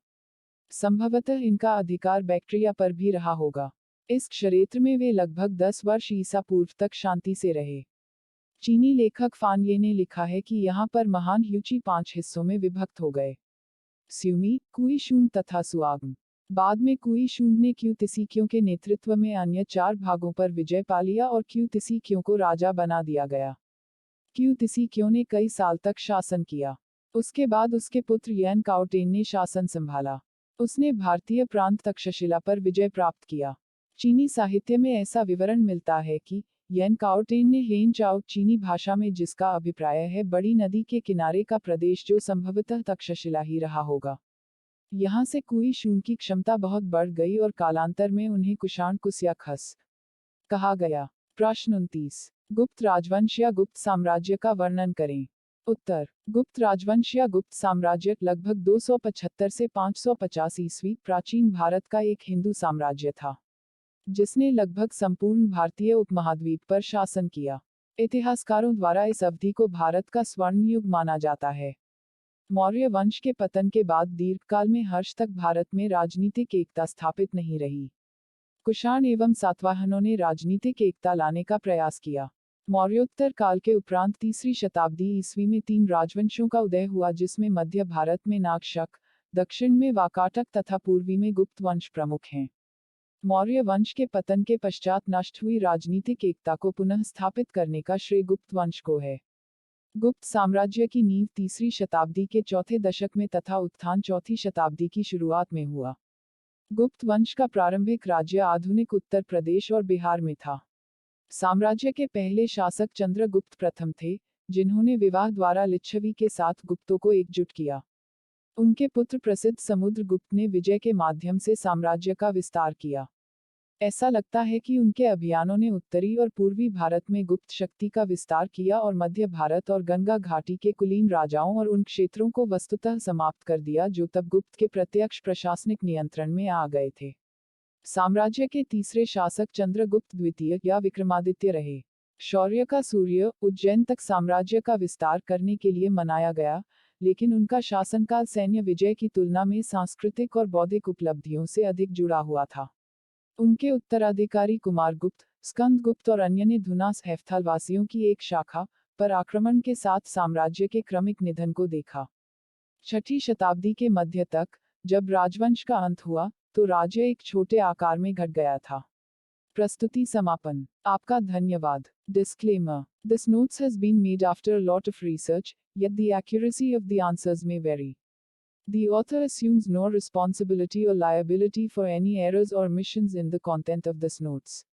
Speaker 1: संभवतः इनका अधिकार बैक्ट्रिया पर भी रहा होगा। इस क्षेत्र में वे लगभग 10 वर्ष ईसा पूर्व तक शांति से रहे। चीनी लेखक फान ये ने लिखा है कि यहाँ पर महान ह्यूची 5 हिस्सों में विभक्त हो गए। स्यूमी, कुई-शुंग तथा सुआग्म। बाद में कुई-शुंग ने क्यू-तिसीक्यों के नेतृत्व में अन्य 4 भागों पर विजय पा लिया और क्यू-तिसीक्यों को राजा बना दिया गया। क्यू-तिसीक्यों ने कई साल तक शासन किया। उसके बाद उसके पुत्र यैन काओटेन ने शासन संभाला। उसने भारतीय प्रांत तक्षशिला पर विजय प्राप्त किया। चीनी साहित्य में ऐसा विवरण मिलता है कि यैन काओटेन ने हेन चाओ चीनी भाषा में, जिसका अभिप्राय है बड़ी नदी के किनारे का प्रदेश, जो संभवतः तक्षशिला ही रहा होगा। यहाँ से कुई-शुंग की क्षमता बहुत बढ़ गई और कालांतर में उन्हें कुषाण कुस्या खस कहा गया। प्रश्न 29। गुप्त राजवंश या गुप्त साम्राज्य का वर्णन करें। उत्तर। गुप्त राजवंश या गुप्त साम्राज्य लगभग 275 से 550 ईस्वी प्राचीन भारत का एक हिंदू साम्राज्य था, जिसने लगभग संपूर्ण भारतीय उपमहाद्वीप पर शासन किया। इतिहासकारों द्वारा इस अवधि को भारत का स्वर्ण युग माना जाता है। मौर्य वंश के पतन के बाद दीर्घकाल में हर्ष तक भारत में राजनीतिक एकता स्थापित नहीं रही। कुषाण एवं सातवाहनों ने राजनीतिक एकता लाने का प्रयास किया। मौर्योत्तर काल के उपरांत 3री शताब्दी ईस्वी में 3 राजवंशों का उदय हुआ, जिसमें मध्य भारत में नागशक, दक्षिण में वाकाटक तथा पूर्वी में गुप्त वंश प्रमुख हैं। मौर्य वंश के पतन के पश्चात नष्ट हुई राजनीतिक एकता को पुनः स्थापित करने का श्रेय गुप्त वंश को है। गुप्त साम्राज्य की नींव 3री शताब्दी के चौथे दशक में तथा उत्थान 4वीं शताब्दी की शुरुआत में हुआ। गुप्त वंश का प्रारंभिक राज्य आधुनिक उत्तर प्रदेश और बिहार में था। साम्राज्य के पहले शासक चंद्रगुप्त प्रथम थे, जिन्होंने विवाह द्वारा लिच्छवी के साथ गुप्तों को एकजुट किया। उनके पुत्र प्रसिद्ध समुद्रगुप्त ने विजय के माध्यम से साम्राज्य का विस्तार किया। ऐसा लगता है कि उनके अभियानों ने उत्तरी और पूर्वी भारत में गुप्त शक्ति का विस्तार किया और मध्य भारत और गंगा घाटी के कुलीन राजाओं और उन क्षेत्रों को वस्तुतः समाप्त कर दिया जो तब गुप्त के प्रत्यक्ष प्रशासनिक नियंत्रण में आ गए थे। साम्राज्य के तीसरे शासक चंद्रगुप्त द्वितीय या विक्रमादित्य रहे। शौर्य का सूर्य उज्जैन तक साम्राज्य का विस्तार करने के लिए मनाया गया, लेकिन उनका शासनकाल सैन्य विजय की तुलना में सांस्कृतिक और बौद्धिक उपलब्धियों से अधिक जुड़ा हुआ था। उनके उत्तराधिकारी कुमारगुप्त, स्कंदगुप्त और अन्य ने धुनास हैफथल वासियों की एक शाखा पर आक्रमण के साथ साम्राज्य के क्रमिक निधन को देखा। 6ठी शताब्दी के मध्य तक, जब राजवंश का अंत हुआ, तो राज्य एक छोटे आकार में घट गया था। प्रस्तुति समापन। आपका धन्यवाद। Disclaimer. This notes has been made after a lot of research, yet the accuracy of the answers may vary. The author assumes no responsibility or liability for any errors or omissions in the content of this notes.